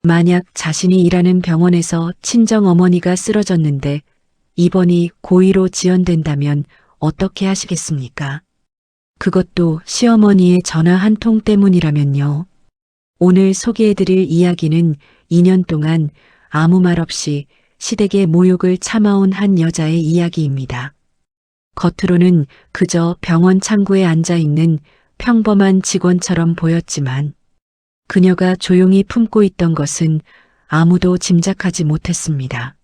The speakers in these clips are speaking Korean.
만약 자신이 일하는 병원에서 친정 어머니가 쓰러졌는데 입원이 고의로 지연된다면 어떻게 하시겠습니까? 그것도 시어머니의 전화 한 통 때문이라면요. 오늘 소개해드릴 이야기는 2년 동안 아무 말 없이 시댁의 모욕을 참아온 한 여자의 이야기입니다. 겉으로는 그저 병원 창구에 앉아있는 평범한 직원처럼 보였지만 그녀가 조용히 품고 있던 것은 아무도 짐작하지 못했습니다.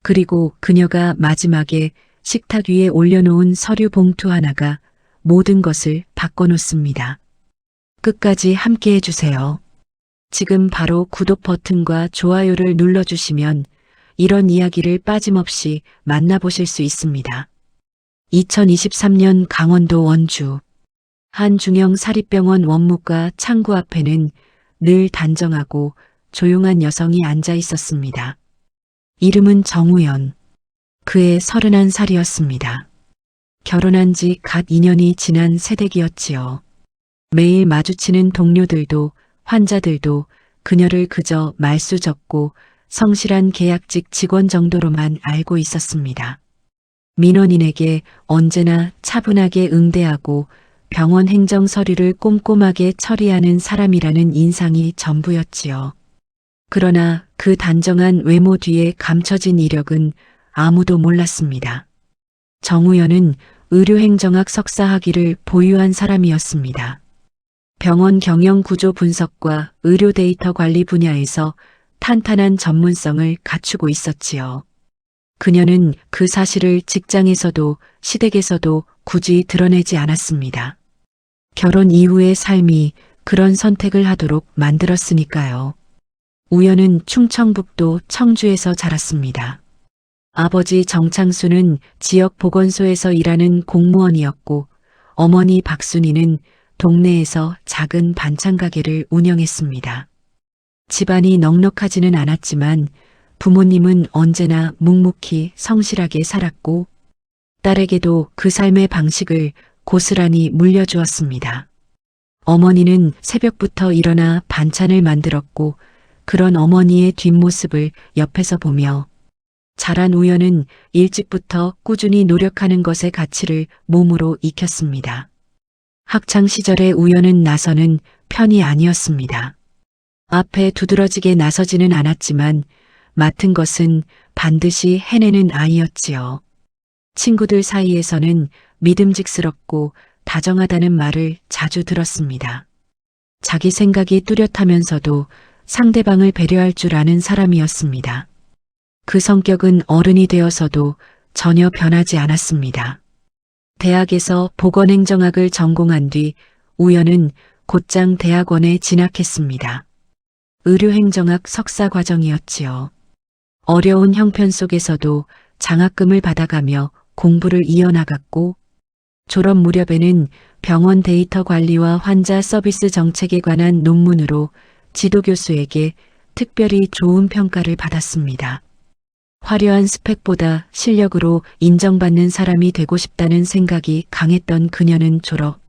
그리고 그녀가 마지막에 식탁 위에 올려놓은 서류 봉투 하나가 모든 것을 바꿔놓습니다. 끝까지 함께 해주세요. 지금 바로 구독 버튼과 좋아요를 눌러주시면 이런 이야기를 빠짐없이 만나보실 수 있습니다. 2023년 강원도 원주 한 중형 사립병원 원무과 창구 앞에는 늘 단정하고 조용한 여성이 앉아 있었습니다. 이름은 정우연. 그의 31살이었습니다. 결혼한 지 갓 2년이 지난 새댁이었지요. 매일 마주치는 동료들도 환자들도 그녀를 그저 말수 적고 성실한 계약직 직원 정도로만 알고 있었습니다. 민원인에게 언제나 차분하게 응대하고 병원 행정 서류를 꼼꼼하게 처리하는 사람이라는 인상이 전부였지요. 그러나 그 단정한 외모 뒤에 감춰진 이력은 아무도 몰랐습니다. 정우연은 의료행정학 석사 학위를 보유한 사람이었습니다. 병원 경영 구조 분석과 의료 데이터 관리 분야에서 탄탄한 전문성을 갖추고 있었지요. 그녀는 그 사실을 직장에서도 시댁에서도 굳이 드러내지 않았습니다. 결혼 이후의 삶이 그런 선택을 하도록 만들었으니까요. 우연은 충청북도 청주에서 자랐습니다. 아버지 정창수는 지역 보건소에서 일하는 공무원이었고 어머니 박순희는 동네에서 작은 반찬 가게를 운영했습니다. 집안이 넉넉하지는 않았지만 부모님은 언제나 묵묵히 성실하게 살았고 딸에게도 그 삶의 방식을 고스란히 물려주었습니다. 어머니는 새벽부터 일어나 반찬을 만들었고 그런 어머니의 뒷모습을 옆에서 보며 자란 우연은 일찍부터 꾸준히 노력하는 것의 가치를 몸으로 익혔습니다. 학창시절의 우연은 나서는 편이 아니었습니다. 앞에 두드러지게 나서지는 않았지만 맡은 것은 반드시 해내는 아이였지요. 친구들 사이에서는 믿음직스럽고 다정하다는 말을 자주 들었습니다. 자기 생각이 뚜렷하면서도 상대방을 배려할 줄 아는 사람이었습니다. 그 성격은 어른이 되어서도 전혀 변하지 않았습니다. 대학에서 보건행정학을 전공한 뒤 우연은 곧장 대학원에 진학했습니다. 의료행정학 석사 과정이었지요. 어려운 형편 속에서도 장학금을 받아가며 공부를 이어나갔고 졸업 무렵에는 병원 데이터 관리와 환자 서비스 정책에 관한 논문으로 지도교수에게 특별히 좋은 평가를 받았습니다. 화려한 스펙보다 실력으로 인정받는 사람이 되고 싶다는 생각이 강했던 그녀는 졸업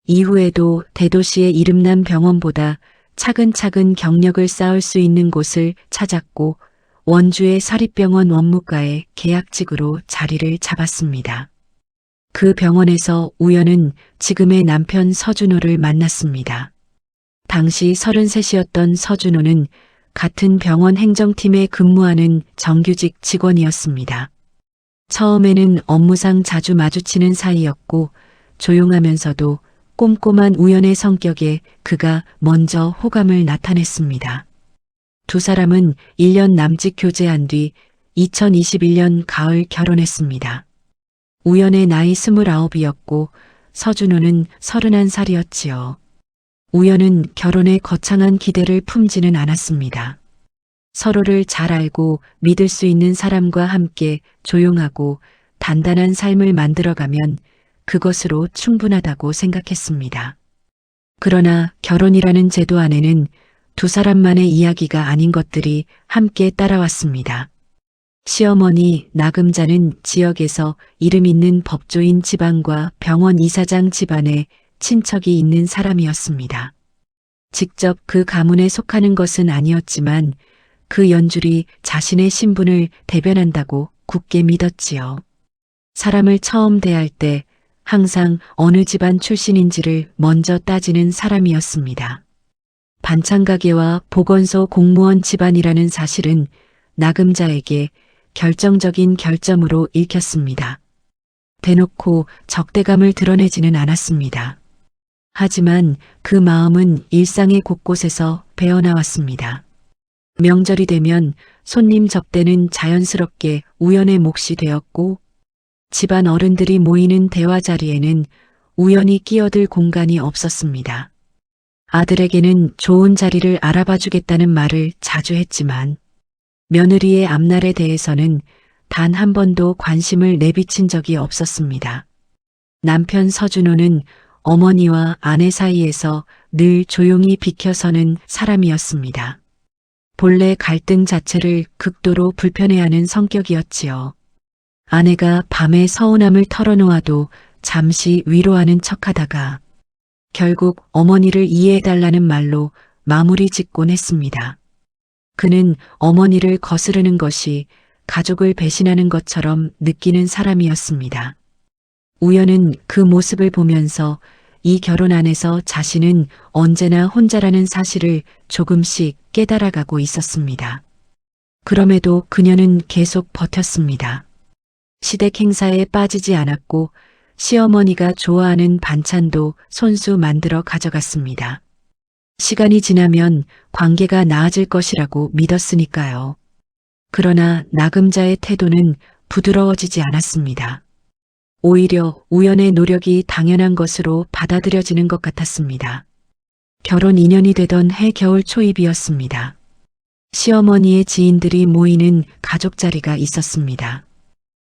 이후에도 대도시의 이름난 병원보다 차근차근 경력을 쌓을 수 있는 곳을 찾았고 원주의 사립병원 원무과에 계약직으로 자리를 잡았습니다. 그 병원에서 우연은 지금의 남편 서준호를 만났습니다. 당시 33이었던 서준호는 같은 병원 행정팀에 근무하는 정규직 직원이었습니다. 처음에는 업무상 자주 마주치는 사이였고 조용하면서도 꼼꼼한 우연의 성격에 그가 먼저 호감을 나타냈습니다. 두 사람은 1년 남짓 교제한 뒤 2021년 가을 결혼했습니다. 우연의 나이 29이었고 서준호는 31살이었지요. 우연은 결혼에 거창한 기대를 품지는 않았습니다. 서로를 잘 알고 믿을 수 있는 사람과 함께 조용하고 단단한 삶을 만들어가면 그것으로 충분하다고 생각했습니다. 그러나 결혼이라는 제도 안에는 두 사람만의 이야기가 아닌 것들이 함께 따라왔습니다. 시어머니 나금자는 지역에서 이름 있는 법조인 집안과 병원 이사장 집안에 친척이 있는 사람이었습니다. 직접 그 가문에 속하는 것은 아니었지만 그 연줄이 자신의 신분을 대변한다고 굳게 믿었지요. 사람을 처음 대할 때 항상 어느 집안 출신인지를 먼저 따지는 사람이었습니다. 반찬가게와 보건소 공무원 집안이라는 사실은 나금자에게 결정적인 결점으로 읽혔습니다. 대놓고 적대감을 드러내지는 않았습니다. 하지만 그 마음은 일상의 곳곳에서 배어나왔습니다. 명절이 되면 손님 접대는 자연스럽게 우연의 몫이 되었고, 집안 어른들이 모이는 대화 자리에는 우연히 끼어들 공간이 없었습니다. 아들에게는 좋은 자리를 알아봐 주겠다는 말을 자주 했지만 며느리의 앞날에 대해서는 단 한 번도 관심을 내비친 적이 없었습니다. 남편 서준호는 어머니와 아내 사이에서 늘 조용히 비켜서는 사람이었습니다. 본래 갈등 자체를 극도로 불편해하는 성격이었지요. 아내가 밤에 서운함을 털어놓아도 잠시 위로하는 척하다가 결국 어머니를 이해해달라는 말로 마무리 짓곤 했습니다. 그는 어머니를 거스르는 것이 가족을 배신하는 것처럼 느끼는 사람이었습니다. 우연은 그 모습을 보면서 이 결혼 안에서 자신은 언제나 혼자라는 사실을 조금씩 깨달아가고 있었습니다. 그럼에도 그녀는 계속 버텼습니다. 시댁 행사에 빠지지 않았고 시어머니가 좋아하는 반찬도 손수 만들어 가져갔습니다. 시간이 지나면 관계가 나아질 것이라고 믿었으니까요. 그러나 나금자의 태도는 부드러워지지 않았습니다. 오히려 우연의 노력이 당연한 것으로 받아들여지는 것 같았습니다. 결혼 2년이 되던 해 겨울 초입이었습니다. 시어머니의 지인들이 모이는 가족 자리가 있었습니다.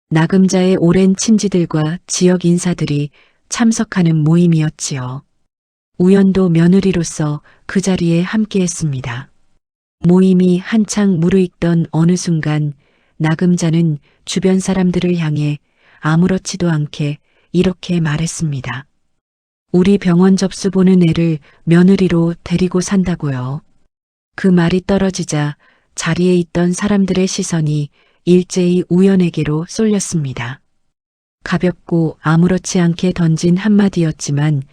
나금자의 오랜 친지들과 지역 인사들이 참석하는 모임이었지요. 우연도 며느리로서 그 자리에 함께했습니다. 모임이 한창 무르익던 어느 순간 나금자는 주변 사람들을 향해 아무렇지도 않게 이렇게 말했습니다. 우리 병원 접수 보는 애를 며느리로 데리고 산다고요. 그 말이 떨어지자 자리에 있던 사람들의 시선이 일제히 우연에게로 쏠렸습니다. 가볍고 아무렇지 않게 던진 한마디였지만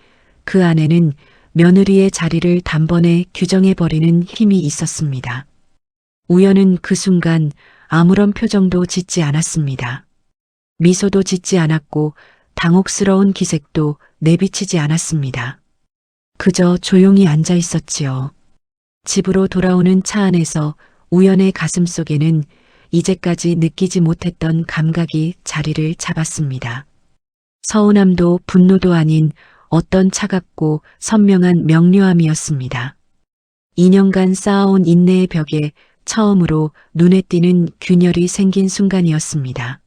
그 안에는 며느리의 자리를 단번에 규정해버리는 힘이 있었습니다. 우연은 그 순간 아무런 표정도 짓지 않았습니다. 미소도 짓지 않았고 당혹스러운 기색도 내비치지 않았습니다. 그저 조용히 앉아 있었지요. 집으로 돌아오는 차 안에서 우연의 가슴속에는 이제까지 느끼지 못했던 감각이 자리를 잡았습니다. 서운함도 분노도 아닌 어떤 차갑고 선명한 명료함이었습니다. 2년간 쌓아온 인내의 벽에 처음으로 눈에 띄는 균열이 생긴 순간이었습니다.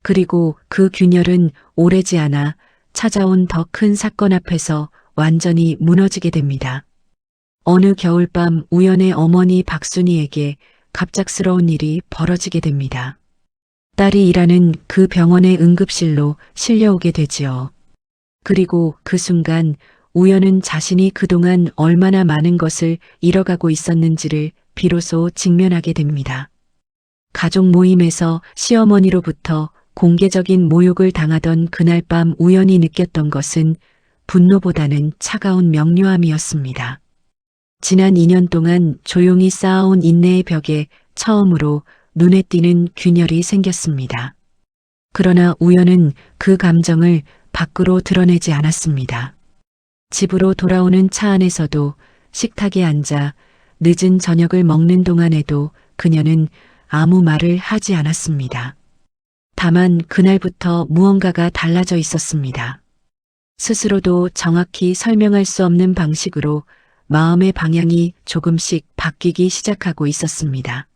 그리고 그 균열은 오래지 않아 찾아온 더 큰 사건 앞에서 완전히 무너지게 됩니다. 어느 겨울밤 우연의 어머니 박순이에게 갑작스러운 일이 벌어지게 됩니다. 딸이 일하는 그 병원의 응급실로 실려오게 되지요. 그리고 그 순간 우연은 자신이 그동안 얼마나 많은 것을 잃어가고 있었는지를 비로소 직면하게 됩니다. 가족 모임에서 시어머니로부터 공개적인 모욕을 당하던 그날 밤 우연히 느꼈던 것은 분노보다는 차가운 명료함이었습니다. 지난 2년 동안 조용히 쌓아온 인내의 벽에 처음으로 눈에 띄는 균열이 생겼습니다. 그러나 우연은 그 감정을 밖으로 드러내지 않았습니다. 집으로 돌아오는 차 안에서도 식탁에 앉아 늦은 저녁을 먹는 동안에도 그녀는 아무 말을 하지 않았습니다. 다만 그날부터 무언가가 달라져 있었습니다. 스스로도 정확히 설명할 수 없는 방식으로 마음의 방향이 조금씩 바뀌기 시작하고 있었습니다.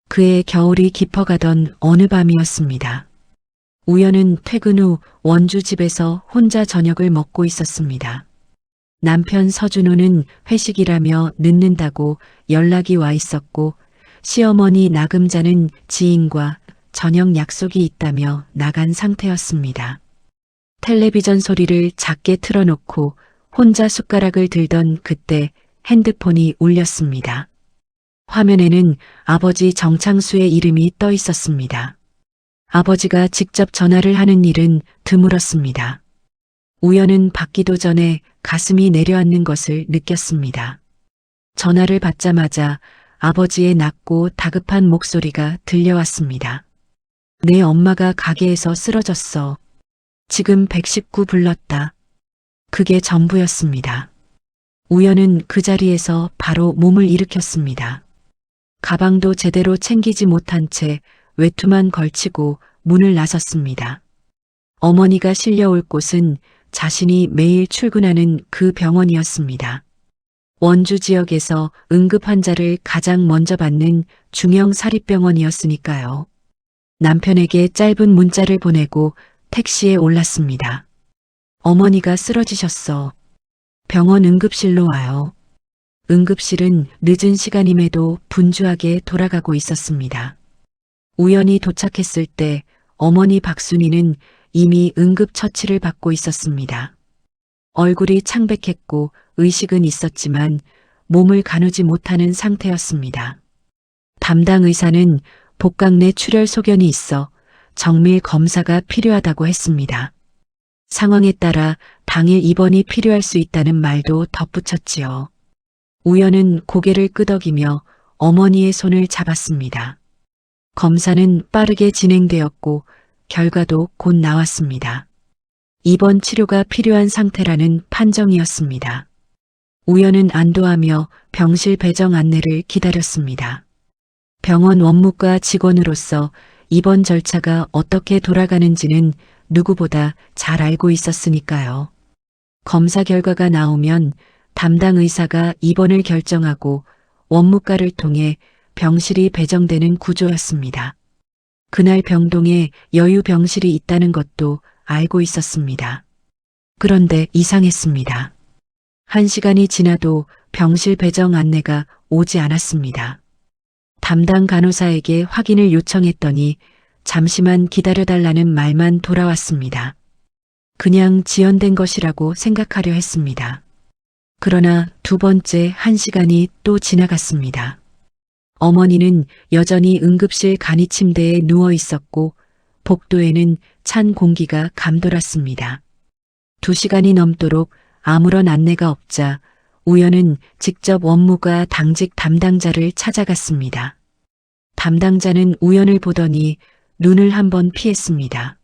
그의 겨울이 깊어가던 어느 밤이었습니다. 우연은 퇴근 후 원주 집에서 혼자 저녁을 먹고 있었습니다. 남편 서준호는 회식이라며 늦는다고 연락이 와 있었고 시어머니 나금자는 지인과 저녁 약속이 있다며 나간 상태였습니다. 텔레비전 소리를 작게 틀어놓고 혼자 숟가락을 들던 그때 핸드폰이 울렸습니다. 화면에는 아버지 정창수의 이름이 떠 있었습니다. 아버지가 직접 전화를 하는 일은 드물었습니다. 우연은 받기도 전에 가슴이 내려앉는 것을 느꼈습니다. 전화를 받자마자 아버지의 낮고 다급한 목소리가 들려왔습니다. 내 엄마가 가게에서 쓰러졌어. 지금 119 불렀다. 그게 전부였습니다. 우연은 그 자리에서 바로 몸을 일으켰습니다. 가방도 제대로 챙기지 못한 채 외투만 걸치고 문을 나섰습니다. 어머니가 실려올 곳은 자신이 매일 출근하는 그 병원이었습니다. 원주 지역에서 응급 환자를 가장 먼저 받는 중형 사립병원이었으니까요. 남편에게 짧은 문자를 보내고 택시에 올랐습니다. 어머니가 쓰러지셨어. 병원 응급실로 와요. 응급실은 늦은 시간임에도 분주하게 돌아가고 있었습니다. 우연히 도착했을 때 어머니 박순이는 이미 응급처치를 받고 있었습니다. 얼굴이 창백했고 의식은 있었지만 몸을 가누지 못하는 상태였습니다. 담당 의사는 복강 내 출혈 소견이 있어 정밀 검사가 필요하다고 했습니다. 상황에 따라 당일 입원이 필요할 수 있다는 말도 덧붙였지요. 우연은 고개를 끄덕이며 어머니의 손을 잡았습니다. 검사는 빠르게 진행되었고 결과도 곧 나왔습니다. 입원 치료가 필요한 상태라는 판정이었습니다. 우연은 안도하며 병실 배정 안내를 기다렸습니다. 병원 원무과 직원으로서 입원 절차가 어떻게 돌아가는지는 누구보다 잘 알고 있었으니까요. 검사 결과가 나오면 담당 의사가 입원을 결정하고 원무과를 통해 병실이 배정되는 구조였습니다. 그날 병동에 여유 병실이 있다는 것도 알고 있었습니다. 그런데 이상했습니다. 1시간이 지나도 병실 배정 안내가 오지 않았습니다. 담당 간호사에게 확인을 요청했더니 잠시만 기다려달라는 말만 돌아왔습니다. 그냥 지연된 것이라고 생각하려 했습니다. 그러나 두 번째 1시간이 또 지나갔습니다. 어머니는 여전히 응급실 간이 침대에 누워 있었고 복도에는 찬 공기가 감돌았습니다. 2시간이 넘도록 아무런 안내가 없자 우연은 직접 원무과 당직 담당자를 찾아갔습니다. 담당자는 우연을 보더니 눈을 한번 피했습니다.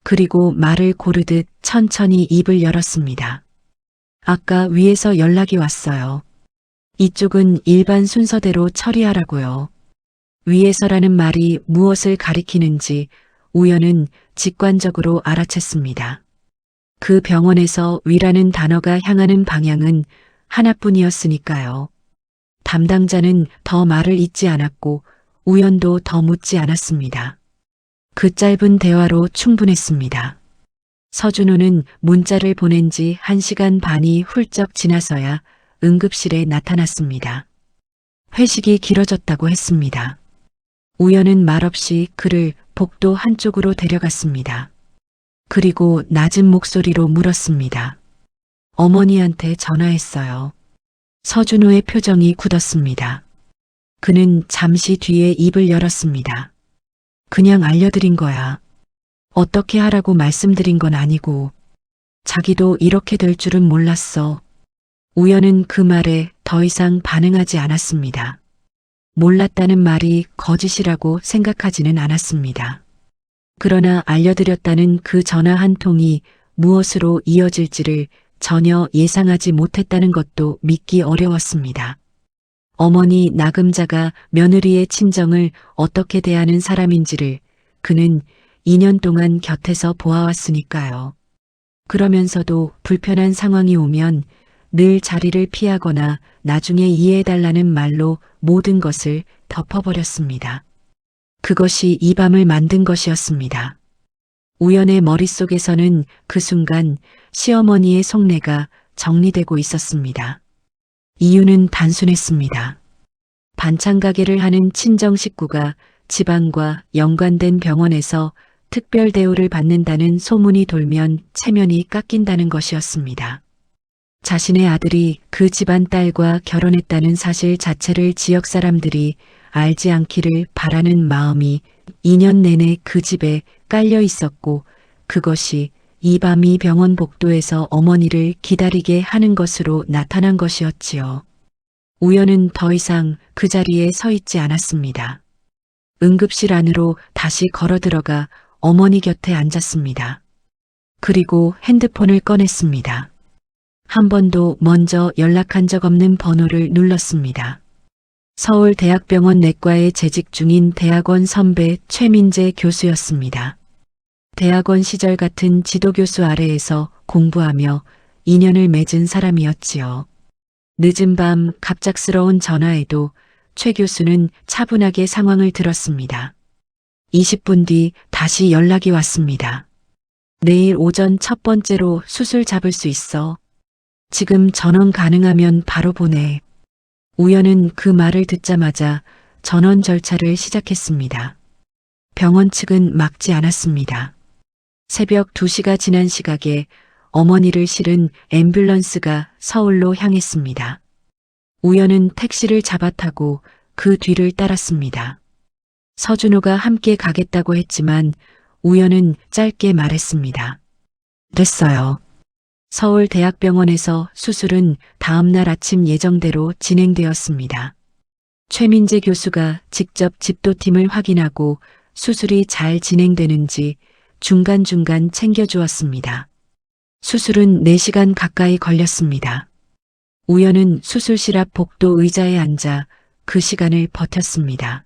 그리고 말을 고르듯 천천히 입을 열었습니다. 아까 위에서 연락이 왔어요. 이쪽은 일반 순서대로 처리하라고요. 위에서라는 말이 무엇을 가리키는지 우연은 직관적으로 알아챘습니다. 그 병원에서 위라는 단어가 향하는 방향은 하나뿐이었으니까요. 담당자는 더 말을 잇지 않았고 우연도 더 묻지 않았습니다. 그 짧은 대화로 충분했습니다. 서준호는 문자를 보낸 지 1시간 반이 훌쩍 지나서야 응급실에 나타났습니다. 회식이 길어졌다고 했습니다. 우연은 말없이 그를 복도 한쪽으로 데려갔습니다. 그리고 낮은 목소리로 물었습니다. 어머니한테 전화했어요. 서준호의 표정이 굳었습니다. 그는 잠시 뒤에 입을 열었습니다. 그냥 알려드린 거야. 어떻게 하라고 말씀드린 건 아니고 자기도 이렇게 될 줄은 몰랐어. 우연은 그 말에 더 이상 반응하지 않았습니다. 몰랐다는 말이 거짓이라고 생각하지는 않았습니다. 그러나 알려드렸다는 그 전화 한 통이 무엇으로 이어질지를 전혀 예상하지 못했다는 것도 믿기 어려웠습니다. 어머니 나금자가 며느리의 친정을 어떻게 대하는 사람인지를 그는 2년 동안 곁에서 보아왔으니까요. 그러면서도 불편한 상황이 오면 늘 자리를 피하거나 나중에 이해해달라는 말로 모든 것을 덮어버렸습니다. 그것이 이 밤을 만든 것이었습니다. 우연의 머릿속에서는 그 순간 시어머니의 속내가 정리되고 있었습니다. 이유는 단순했습니다. 반찬 가게를 하는 친정 식구가 지방과 연관된 병원에서 특별 대우를 받는다는 소문이 돌면 체면이 깎인다는 것이었습니다. 자신의 아들이 그 집안 딸과 결혼했다는 사실 자체를 지역 사람들이 알지 않기를 바라는 마음이 2년 내내 그 집에 깔려 있었고, 그것이 이 밤이 병원 복도에서 어머니를 기다리게 하는 것으로 나타난 것이었지요. 우연은 더 이상 그 자리에 서 있지 않았습니다. 응급실 안으로 다시 걸어 들어가 어머니 곁에 앉았습니다. 그리고 핸드폰을 꺼냈습니다. 한 번도 먼저 연락한 적 없는 번호를 눌렀습니다. 서울대학병원 내과에 재직 중인 대학원 선배 최민재 교수였습니다. 대학원 시절 같은 지도교수 아래에서 공부하며 인연을 맺은 사람이었지요. 늦은 밤 갑작스러운 전화에도 최 교수는 차분하게 상황을 들었습니다. 20분 뒤 다시 연락이 왔습니다. 내일 오전 첫 번째로 수술 잡을 수 있어. 지금 전원 가능하면 바로 보내. 우연은 그 말을 듣자마자 전원 절차를 시작했습니다. 병원 측은 막지 않았습니다. 새벽 2시가 지난 시각에 어머니를 실은 앰뷸런스가 서울로 향했습니다. 우연은 택시를 잡아타고 그 뒤를 따랐습니다. 서준호가 함께 가겠다고 했지만 우연은 짧게 말했습니다. 됐어요. 서울대학병원에서 수술은 다음날 아침 예정대로 진행되었습니다. 최민재 교수가 직접 집도팀을 확인하고 수술이 잘 진행되는지 중간중간 챙겨주었습니다. 수술은 4시간 가까이 걸렸습니다. 우연은 수술실 앞 복도 의자에 앉아 그 시간을 버텼습니다.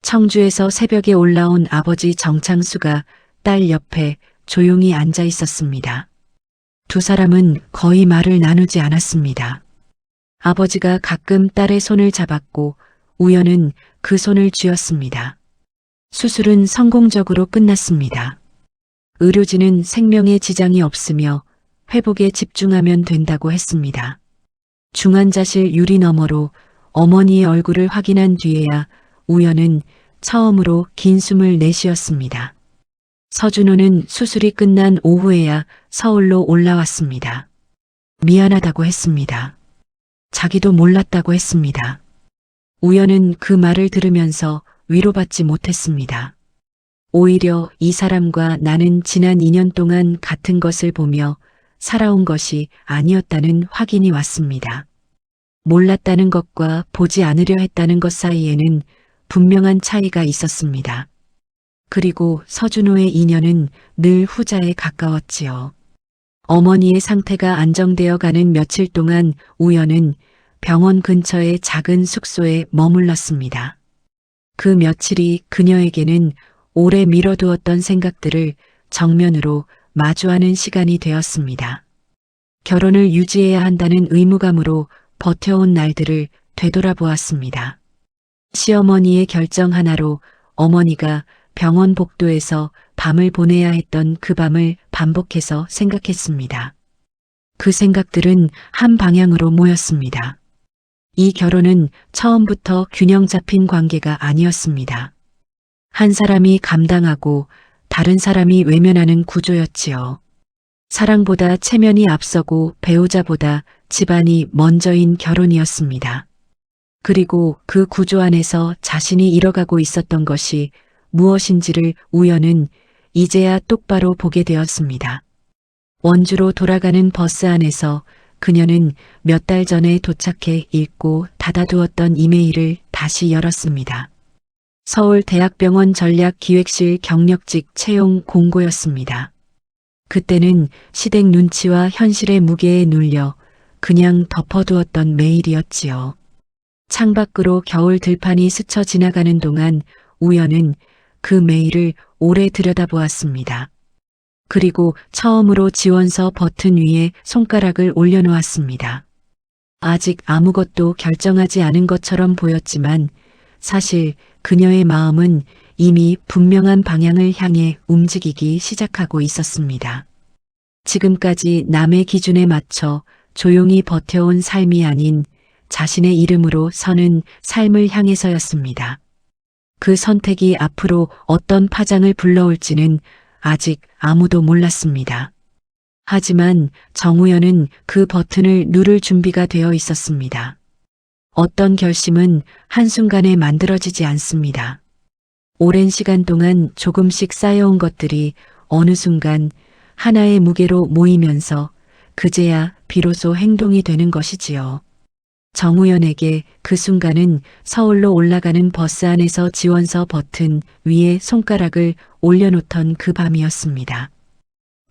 청주에서 새벽에 올라온 아버지 정창수가 딸 옆에 조용히 앉아 있었습니다. 두 사람은 거의 말을 나누지 않았습니다. 아버지가 가끔 딸의 손을 잡았고 우연은 그 손을 쥐었습니다. 수술은 성공적으로 끝났습니다. 의료진은 생명에 지장이 없으며 회복에 집중하면 된다고 했습니다. 중환자실 유리 너머로 어머니의 얼굴을 확인한 뒤에야 우연은 처음으로 긴 숨을 내쉬었습니다. 서준호는 수술이 끝난 오후에야 서울로 올라왔습니다. 미안하다고 했습니다. 자기도 몰랐다고 했습니다. 우연은 그 말을 들으면서 위로받지 못했습니다. 오히려 이 사람과 나는 지난 2년 동안 같은 것을 보며 살아온 것이 아니었다는 확인이 왔습니다. 몰랐다는 것과 보지 않으려 했다는 것 사이에는 분명한 차이가 있었습니다. 그리고 서준호의 인연은 늘 후자에 가까웠지요. 어머니의 상태가 안정되어 가는 며칠 동안 우연은 병원 근처의 작은 숙소에 머물렀습니다. 그 며칠이 그녀에게는 오래 미뤄두었던 생각들을 정면으로 마주하는 시간이 되었습니다. 결혼을 유지해야 한다는 의무감으로 버텨온 날들을 되돌아보았습니다. 시어머니의 결정 하나로 어머니가 병원 복도에서 밤을 보내야 했던 그 밤을 반복해서 생각했습니다. 그 생각들은 한 방향으로 모였습니다. 이 결혼은 처음부터 균형 잡힌 관계가 아니었습니다. 한 사람이 감당하고 다른 사람이 외면하는 구조였지요. 사랑보다 체면이 앞서고 배우자보다 집안이 먼저인 결혼이었습니다. 그리고 그 구조 안에서 자신이 잃어가고 있었던 것이 무엇인지를 우연은 이제야 똑바로 보게 되었습니다. 원주로 돌아가는 버스 안에서 그녀는 몇 달 전에 도착해 읽고 닫아두었던 이메일을 다시 열었습니다. 서울대학병원 전략기획실 경력직 채용 공고였습니다. 그때는 시댁 눈치와 현실의 무게에 눌려 그냥 덮어두었던 메일이었지요. 창밖으로 겨울 들판이 스쳐 지나가는 동안 우연은 그 메일을 오래 들여다보았습니다. 그리고 처음으로 지원서 버튼 위에 손가락을 올려놓았습니다. 아직 아무것도 결정하지 않은 것처럼 보였지만 사실 그녀의 마음은 이미 분명한 방향을 향해 움직이기 시작하고 있었습니다. 지금까지 남의 기준에 맞춰 조용히 버텨온 삶이 아닌 자신의 이름으로 서는 삶을 향해서였습니다. 그 선택이 앞으로 어떤 파장을 불러올지는 아직 아무도 몰랐습니다. 하지만 정우현은 그 버튼을 누를 준비가 되어 있었습니다. 어떤 결심은 한순간에 만들어지지 않습니다. 오랜 시간 동안 조금씩 쌓여온 것들이 어느 순간 하나의 무게로 모이면서 그제야 비로소 행동이 되는 것이지요. 정우현에게 그 순간은 서울로 올라가는 버스 안에서 지원서 버튼 위에 손가락을 올려놓던 그 밤이었습니다.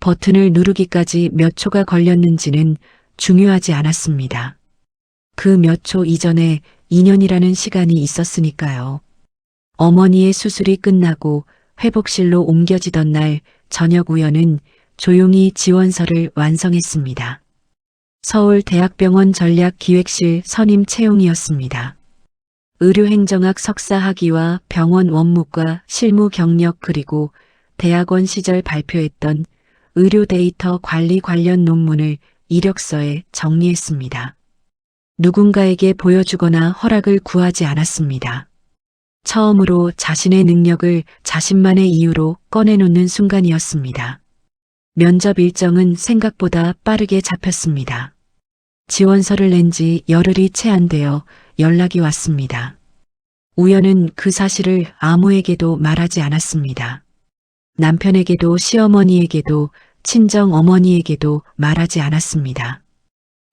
버튼을 누르기까지 몇 초가 걸렸는지는 중요하지 않았습니다. 그 몇 초 이전에 2년이라는 시간이 있었으니까요. 어머니의 수술이 끝나고 회복실로 옮겨지던 날 저녁 우연은 조용히 지원서를 완성했습니다. 서울대학병원 전략기획실 선임 채용이었습니다. 의료행정학 석사 학위와 병원 원무과 실무 경력 그리고 대학원 시절 발표했던 의료 데이터 관리 관련 논문을 이력서에 정리했습니다. 누군가에게 보여주거나 허락을 구하지 않았습니다. 처음으로 자신의 능력을 자신만의 이유로 꺼내놓는 순간이었습니다. 면접 일정은 생각보다 빠르게 잡혔습니다. 지원서를 낸 지 열흘이 채 안 되어 연락이 왔습니다. 우연은 그 사실을 아무에게도 말하지 않았습니다. 남편에게도 시어머니에게도 친정 어머니에게도 말하지 않았습니다.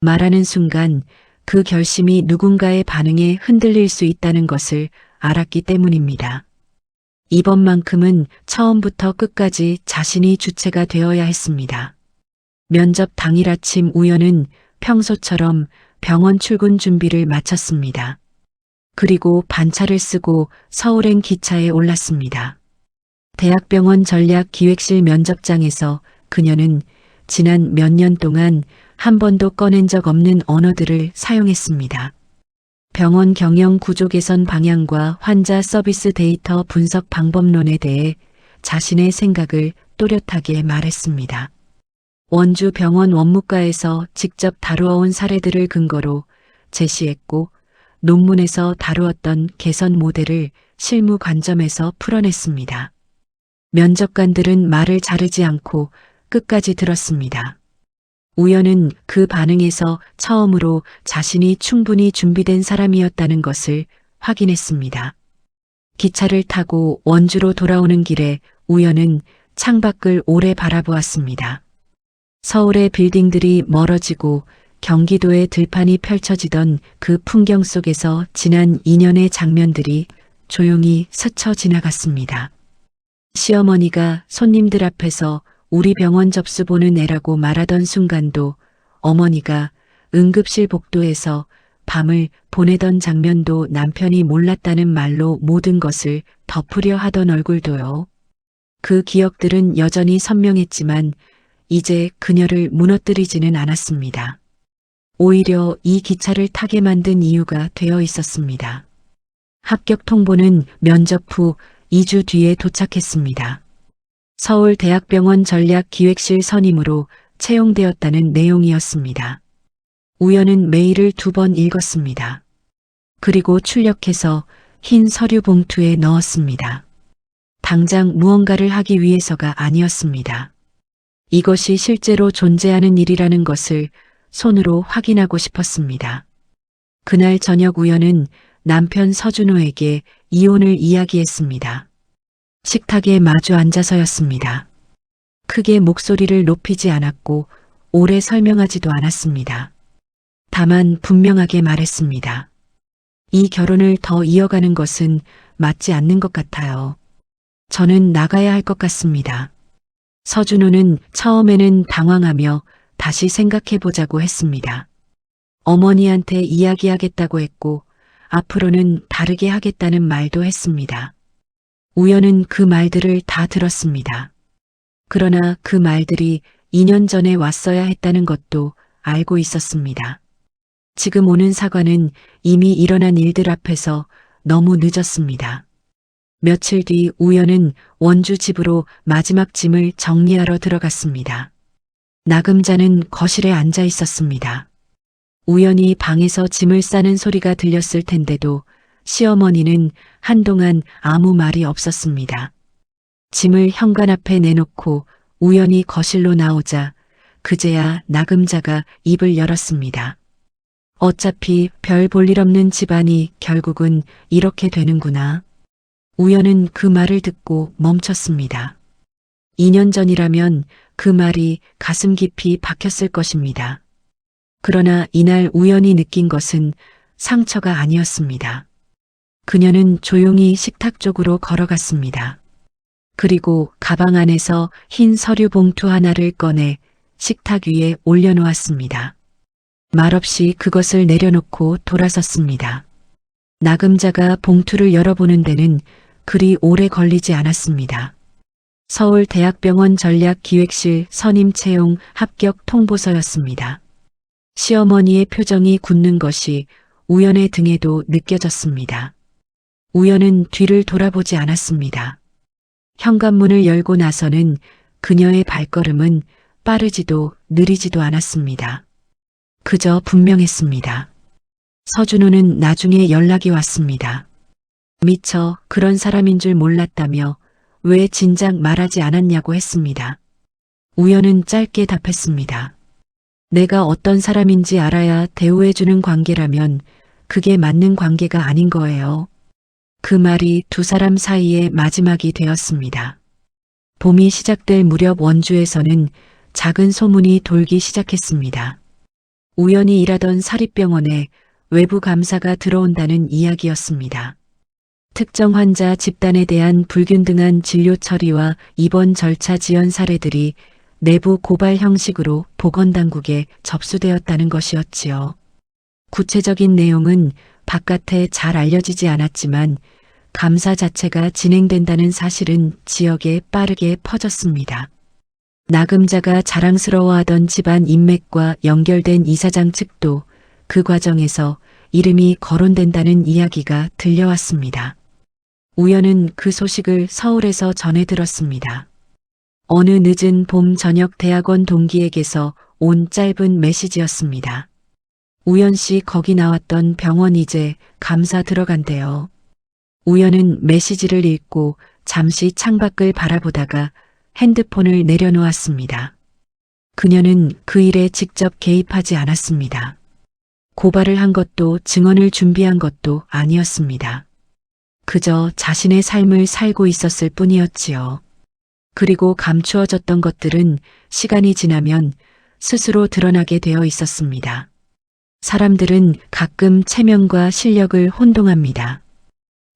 말하는 순간 그 결심이 누군가의 반응에 흔들릴 수 있다는 것을 알았기 때문입니다. 이번만큼은 처음부터 끝까지 자신이 주체가 되어야 했습니다. 면접 당일 아침 우연은 평소처럼 병원 출근 준비를 마쳤습니다. 그리고 반차를 쓰고 서울행 기차에 올랐습니다. 대학병원 전략기획실 면접장에서 그녀는 지난 몇 년 동안 한 번도 꺼낸 적 없는 언어들을 사용했습니다. 병원 경영 구조 개선 방향과 환자 서비스 데이터 분석 방법론에 대해 자신의 생각을 또렷하게 말했습니다. 원주 병원 원무과에서 직접 다루어온 사례들을 근거로 제시했고 논문에서 다루었던 개선 모델을 실무 관점에서 풀어냈습니다. 면접관들은 말을 자르지 않고 끝까지 들었습니다. 우연은 그 반응에서 처음으로 자신이 충분히 준비된 사람이었다는 것을 확인했습니다. 기차를 타고 원주로 돌아오는 길에 우연은 창밖을 오래 바라보았습니다. 서울의 빌딩들이 멀어지고 경기도의 들판이 펼쳐지던 그 풍경 속에서 지난 2년의 장면들이 조용히 스쳐 지나갔습니다. 시어머니가 손님들 앞에서 우리 병원 접수 보는 애라고 말하던 순간도, 어머니가 응급실 복도에서 밤을 보내던 장면도, 남편이 몰랐다는 말로 모든 것을 덮으려 하던 얼굴도요. 그 기억들은 여전히 선명했지만 이제 그녀를 무너뜨리지는 않았습니다. 오히려 이 기차를 타게 만든 이유가 되어 있었습니다. 합격 통보는 면접 후 2주 뒤에 도착했습니다. 서울대학병원 전략기획실 선임으로 채용되었다는 내용이었습니다. 우연은 메일을 2번 읽었습니다. 그리고 출력해서 흰 서류 봉투에 넣었습니다. 당장 무언가를 하기 위해서가 아니었습니다. 이것이 실제로 존재하는 일이라는 것을 손으로 확인하고 싶었습니다. 그날 저녁 우연은 남편 서준호에게 이혼을 이야기했습니다. 식탁에 마주 앉아서였습니다. 크게 목소리를 높이지 않았고 오래 설명하지도 않았습니다. 다만 분명하게 말했습니다. 이 결혼을 더 이어가는 것은 맞지 않는 것 같아요. 저는 나가야 할 것 같습니다. 서준호는 처음에는 당황하며 다시 생각해보자고 했습니다. 어머니한테 이야기하겠다고 했고 앞으로는 다르게 하겠다는 말도 했습니다. 우연은 그 말들을 다 들었습니다. 그러나 그 말들이 2년 전에 왔어야 했다는 것도 알고 있었습니다. 지금 오는 사과는 이미 일어난 일들 앞에서 너무 늦었습니다. 며칠 뒤 우연은 원주 집으로 마지막 짐을 정리하러 들어갔습니다. 나금자는 거실에 앉아 있었습니다. 우연히 방에서 짐을 싸는 소리가 들렸을 텐데도 시어머니는 한동안 아무 말이 없었습니다. 짐을 현관 앞에 내놓고 우연히 거실로 나오자 그제야 나금자가 입을 열었습니다. 어차피 별 볼 일 없는 집안이 결국은 이렇게 되는구나. 우연은 그 말을 듣고 멈췄습니다. 2년 전이라면 그 말이 가슴 깊이 박혔을 것입니다. 그러나 이날 우연히 느낀 것은 상처가 아니었습니다. 그녀는 조용히 식탁 쪽으로 걸어갔습니다. 그리고 가방 안에서 흰 서류 봉투 하나를 꺼내 식탁 위에 올려놓았습니다. 말없이 그것을 내려놓고 돌아섰습니다. 나금자가 봉투를 열어보는 데는 그리 오래 걸리지 않았습니다. 서울대학병원 전략기획실 선임 채용 합격 통보서였습니다. 시어머니의 표정이 굳는 것이 우연의 등에도 느껴졌습니다. 우연은 뒤를 돌아보지 않았습니다. 현관문을 열고 나서는 그녀의 발걸음은 빠르지도 느리지도 않았습니다. 그저 분명했습니다. 서준호는 나중에 연락이 왔습니다. 미처 그런 사람인 줄 몰랐다며 왜 진작 말하지 않았냐고 했습니다. 우연은 짧게 답했습니다. 내가 어떤 사람인지 알아야 대우해주는 관계라면 그게 맞는 관계가 아닌 거예요. 그 말이 두 사람 사이의 마지막이 되었습니다. 봄이 시작될 무렵 원주에서는 작은 소문이 돌기 시작했습니다. 우연히 일하던 사립병원에 외부 감사가 들어온다는 이야기였습니다. 특정 환자 집단에 대한 불균등한 진료 처리와 입원 절차 지연 사례들이 내부 고발 형식으로 보건당국에 접수되었다는 것이었지요. 구체적인 내용은 바깥에 잘 알려지지 않았지만 감사 자체가 진행된다는 사실은 지역에 빠르게 퍼졌습니다. 나금자가 자랑스러워하던 집안 인맥과 연결된 이사장 측도 그 과정에서 이름이 거론된다는 이야기가 들려왔습니다. 우연은 그 소식을 서울에서 전해 들었습니다. 어느 늦은 봄 저녁 대학원 동기에게서 온 짧은 메시지였습니다. 우연 씨 거기 나왔던 병원 이제 감사 들어간대요. 우연은 메시지를 읽고 잠시 창밖을 바라보다가 핸드폰을 내려놓았습니다. 그녀는 그 일에 직접 개입하지 않았습니다. 고발을 한 것도 증언을 준비한 것도 아니었습니다. 그저 자신의 삶을 살고 있었을 뿐이었지요. 그리고 감추어졌던 것들은 시간이 지나면 스스로 드러나게 되어 있었습니다. 사람들은 가끔 체면과 실력을 혼동합니다.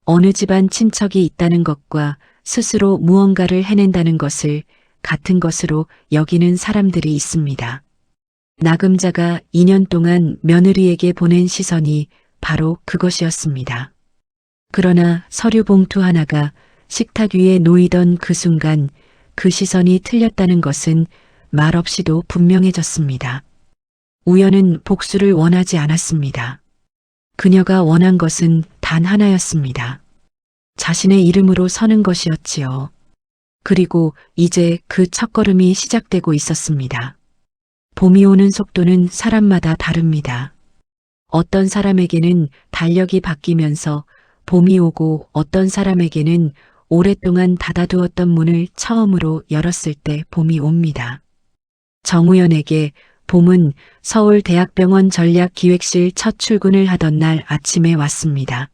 어느 집안 친척이 있다는 것과 스스로 무언가를 해낸다는 것을 같은 것으로 여기는 사람들이 있습니다. 나금자가 2년 동안 며느리에게 보낸 시선이 바로 그것이었습니다. 그러나 서류 봉투 하나가 식탁 위에 놓이던 그 순간 그 시선이 틀렸다는 것은 말없이도 분명해졌습니다. 우연은 복수를 원하지 않았습니다. 그녀가 원한 것은 단 하나였습니다. 자신의 이름으로 서는 것이었지요. 그리고 이제 그 첫걸음이 시작되고 있었습니다. 봄이 오는 속도는 사람마다 다릅니다. 어떤 사람에게는 달력이 바뀌면서 봄이 오고 어떤 사람에게는 오랫동안 닫아두었던 문을 처음으로 열었을 때 봄이 옵니다. 정우연에게 봄은 서울대학병원 전략기획실 첫 출근을 하던 날 아침에 왔습니다.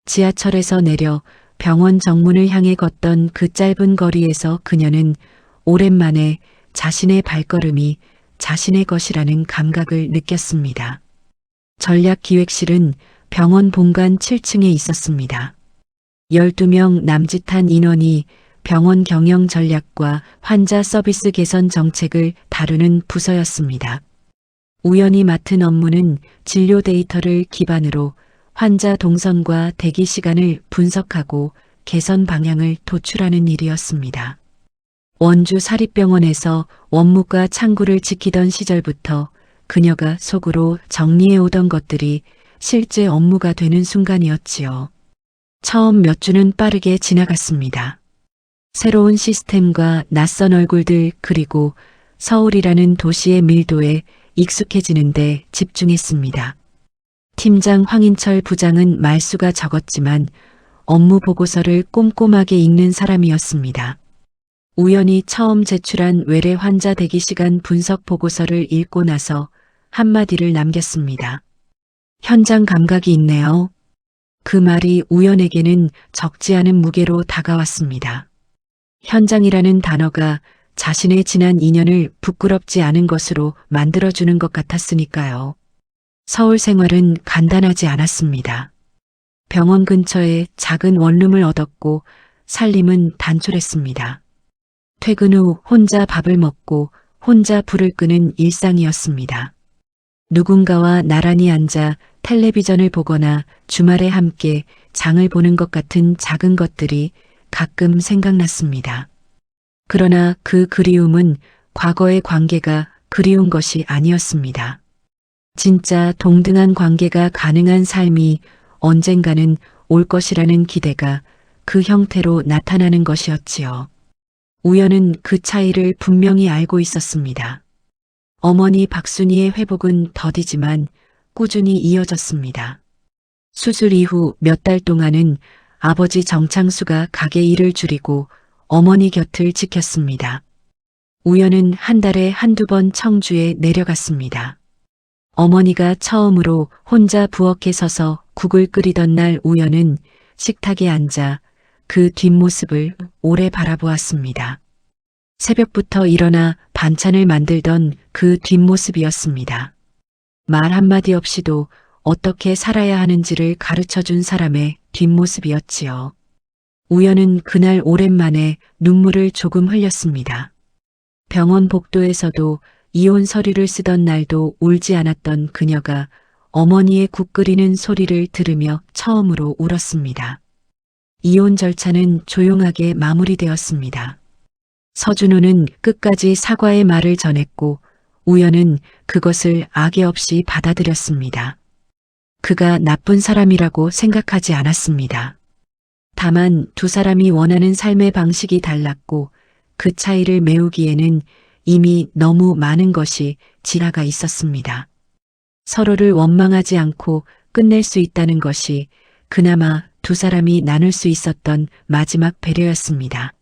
지하철에서 내려 병원 정문을 향해 걷던 그 짧은 거리에서 그녀는 오랜만에 자신의 발걸음이 자신의 것이라는 감각을 느꼈습니다. 전략기획실은 병원 본관 7층에 있었습니다. 12명 남짓한 인원이 병원 경영 전략과 환자 서비스 개선 정책을 다루는 부서였습니다. 우연히 맡은 업무는 진료 데이터를 기반으로 환자 동선과 대기 시간을 분석하고 개선 방향을 도출하는 일이었습니다. 원주 사립병원에서 원무과 창구를 지키던 시절부터 그녀가 속으로 정리해 오던 것들이 실제 업무가 되는 순간이었지요. 처음 몇 주는 빠르게 지나갔습니다. 새로운 시스템과 낯선 얼굴들 그리고 서울이라는 도시의 밀도에 익숙해지는데 집중했습니다. 팀장 황인철 부장은 말수가 적었지만 업무 보고서를 꼼꼼하게 읽는 사람이었습니다. 우연히 처음 제출한 외래 환자 대기 시간 분석 보고서를 읽고 나서 한마디를 남겼습니다. 현장 감각이 있네요. 그 말이 우연에게는 적지 않은 무게로 다가왔습니다. 현장이라는 단어가 자신의 지난 인연을 부끄럽지 않은 것으로 만들어주는 것 같았으니까요. 서울 생활은 간단하지 않았습니다. 병원 근처에 작은 원룸을 얻었고 살림은 단촐했습니다. 퇴근 후 혼자 밥을 먹고 혼자 불을 끄는 일상이었습니다. 누군가와 나란히 앉아 텔레비전을 보거나 주말에 함께 장을 보는 것 같은 작은 것들이 가끔 생각났습니다. 그러나 그 그리움은 과거의 관계가 그리운 것이 아니었습니다. 진짜 동등한 관계가 가능한 삶이 언젠가는 올 것이라는 기대가 그 형태로 나타나는 것이었지요. 우연은 그 차이를 분명히 알고 있었습니다. 어머니 박순희의 회복은 더디지만 꾸준히 이어졌습니다. 수술 이후 몇 달 동안은 아버지 정창수가 가게 일을 줄이고 어머니 곁을 지켰습니다. 우연은 한 달에 한두 번 청주에 내려갔습니다. 어머니가 처음으로 혼자 부엌에 서서 국을 끓이던 날 우연은 식탁에 앉아 그 뒷모습을 오래 바라보았습니다. 새벽부터 일어나 반찬을 만들던 그 뒷모습이었습니다. 말 한마디 없이도 어떻게 살아야 하는지를 가르쳐준 사람의 뒷모습이었지요. 우연은 그날 오랜만에 눈물을 조금 흘렸습니다. 병원 복도에서도 이혼 서류를 쓰던 날도 울지 않았던 그녀가 어머니의 국 끓이는 소리를 들으며 처음으로 울었습니다. 이혼 절차는 조용하게 마무리되었습니다. 서준호는 끝까지 사과의 말을 전했고 우연은 그것을 악의 없이 받아들였습니다. 그가 나쁜 사람이라고 생각하지 않았습니다. 다만 두 사람이 원하는 삶의 방식이 달랐고 그 차이를 메우기에는 이미 너무 많은 것이 지나가 있었습니다. 서로를 원망하지 않고 끝낼 수 있다는 것이 그나마 두 사람이 나눌 수 있었던 마지막 배려였습니다.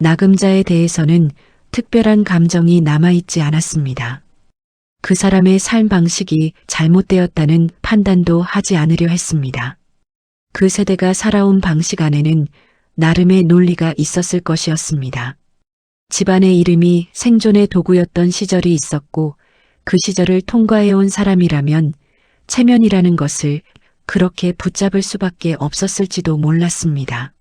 나금자에 대해서는 특별한 감정이 남아있지 않았습니다. 그 사람의 삶 방식이 잘못되었다는 판단도 하지 않으려 했습니다. 그 세대가 살아온 방식 안에는 나름의 논리가 있었을 것이었습니다. 집안의 이름이 생존의 도구였던 시절이 있었고 그 시절을 통과해온 사람이라면 체면이라는 것을 그렇게 붙잡을 수밖에 없었을지도 몰랐습니다.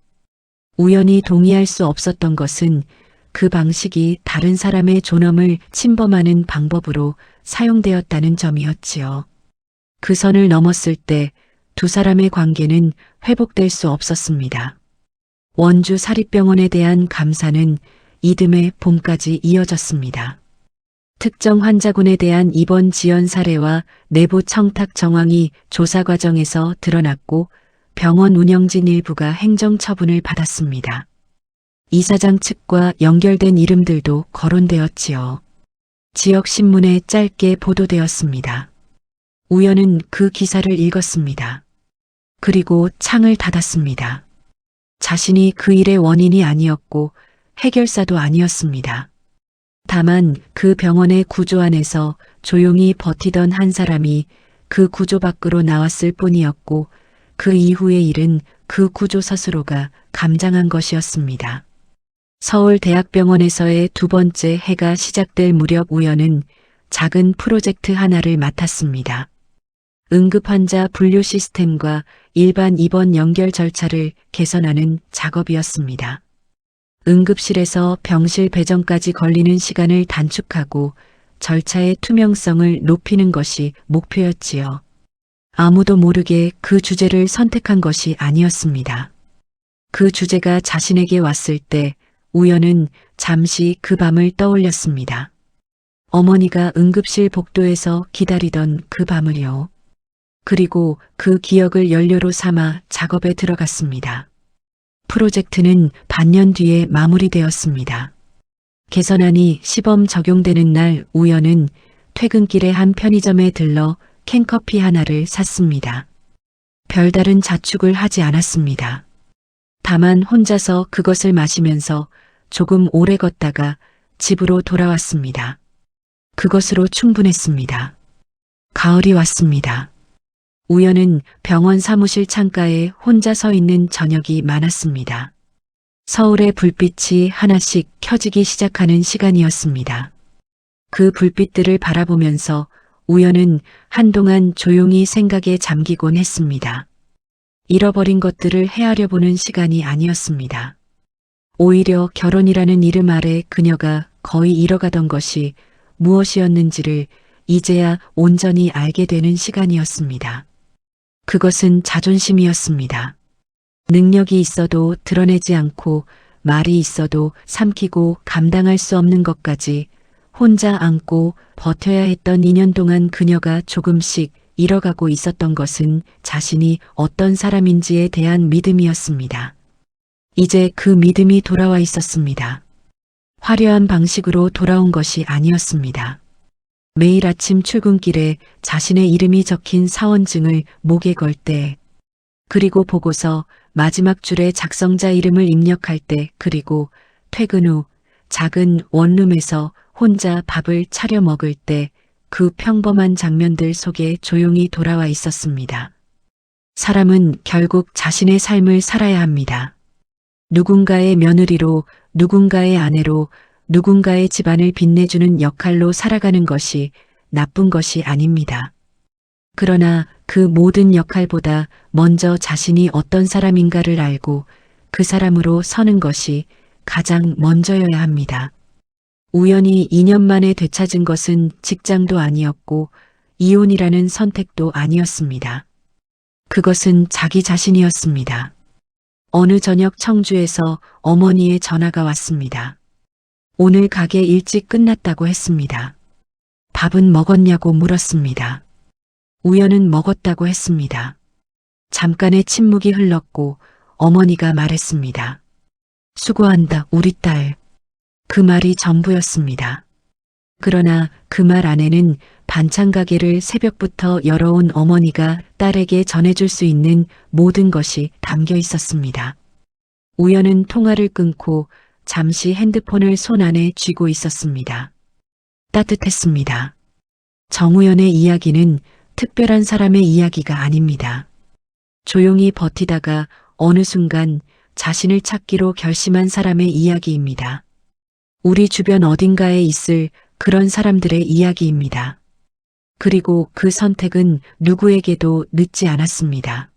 우연히 동의할 수 없었던 것은 그 방식이 다른 사람의 존엄을 침범하는 방법으로 사용되었다는 점이었지요. 그 선을 넘었을 때 두 사람의 관계는 회복될 수 없었습니다. 원주 사립병원에 대한 감사는 이듬해 봄까지 이어졌습니다. 특정 환자군에 대한 입원 지연 사례와 내부 청탁 정황이 조사 과정에서 드러났고 병원 운영진 일부가 행정처분을 받았습니다. 이사장 측과 연결된 이름들도 거론되었지요. 지역 신문에 짧게 보도되었습니다. 우연은 그 기사를 읽었습니다. 그리고 창을 닫았습니다. 자신이 그 일의 원인이 아니었고 해결사도 아니었습니다. 다만 그 병원의 구조 안에서 조용히 버티던 한 사람이 그 구조 밖으로 나왔을 뿐이었고 그 이후의 일은 그 구조 스스로가 감당한 것이었습니다. 서울대학병원에서의 두 번째 해가 시작될 무렵 우연은 작은 프로젝트 하나를 맡았습니다. 응급환자 분류 시스템과 일반 입원 연결 절차를 개선하는 작업이었습니다. 응급실에서 병실 배정까지 걸리는 시간을 단축하고 절차의 투명성을 높이는 것이 목표였지요. 아무도 모르게 그 주제를 선택한 것이 아니었습니다. 그 주제가 자신에게 왔을 때 우연은 잠시 그 밤을 떠올렸습니다. 어머니가 응급실 복도에서 기다리던 그 밤을요. 그리고 그 기억을 연료로 삼아 작업에 들어갔습니다. 프로젝트는 반년 뒤에 마무리되었습니다. 개선안이 시범 적용되는 날 우연은 퇴근길에 한 편의점에 들러 캔커피 하나를 샀습니다. 별다른 자축을 하지 않았습니다. 다만 혼자서 그것을 마시면서 조금 오래 걷다가 집으로 돌아왔습니다. 그것으로 충분했습니다. 가을이 왔습니다. 우연은 병원 사무실 창가에 혼자 서 있는 저녁이 많았습니다. 서울의 불빛이 하나씩 켜지기 시작하는 시간이었습니다. 그 불빛들을 바라보면서 우연은 한동안 조용히 생각에 잠기곤 했습니다. 잃어버린 것들을 헤아려 보는 시간이 아니었습니다. 오히려 결혼이라는 이름 아래 그녀가 거의 잃어가던 것이 무엇이었는지를 이제야 온전히 알게 되는 시간이었습니다. 그것은 자존심이었습니다. 능력이 있어도 드러내지 않고 말이 있어도 삼키고 감당할 수 없는 것까지 혼자 안고 버텨야 했던 2년 동안 그녀가 조금씩 잃어가고 있었던 것은 자신이 어떤 사람인지에 대한 믿음이었습니다. 이제 그 믿음이 돌아와 있었습니다. 화려한 방식으로 돌아온 것이 아니었습니다. 매일 아침 출근길에 자신의 이름이 적힌 사원증을 목에 걸 때, 그리고 보고서 마지막 줄에 작성자 이름을 입력할 때, 그리고 퇴근 후 작은 원룸에서 혼자 밥을 차려 먹을 때, 그 평범한 장면들 속에 조용히 돌아와 있었습니다. 사람은 결국 자신의 삶을 살아야 합니다. 누군가의 며느리로, 누군가의 아내로, 누군가의 집안을 빛내주는 역할로 살아가는 것이 나쁜 것이 아닙니다. 그러나 그 모든 역할보다 먼저 자신이 어떤 사람인가를 알고 그 사람으로 서는 것이 가장 먼저여야 합니다. 우연히 2년 만에 되찾은 것은 직장도 아니었고 이혼이라는 선택도 아니었습니다. 그것은 자기 자신이었습니다. 어느 저녁 청주에서 어머니의 전화가 왔습니다. 오늘 가게 일찍 끝났다고 했습니다. 밥은 먹었냐고 물었습니다. 우연은 먹었다고 했습니다. 잠깐의 침묵이 흘렀고 어머니가 말했습니다. 수고한다, 우리 딸. 그 말이 전부였습니다. 그러나 그 말 안에는 반찬 가게를 새벽부터 열어온 어머니가 딸에게 전해줄 수 있는 모든 것이 담겨 있었습니다. 우연은 통화를 끊고 잠시 핸드폰을 손 안에 쥐고 있었습니다. 따뜻했습니다. 정우연의 이야기는 특별한 사람의 이야기가 아닙니다. 조용히 버티다가 어느 순간 자신을 찾기로 결심한 사람의 이야기입니다. 우리 주변 어딘가에 있을 그런 사람들의 이야기입니다. 그리고 그 선택은 누구에게도 늦지 않았습니다.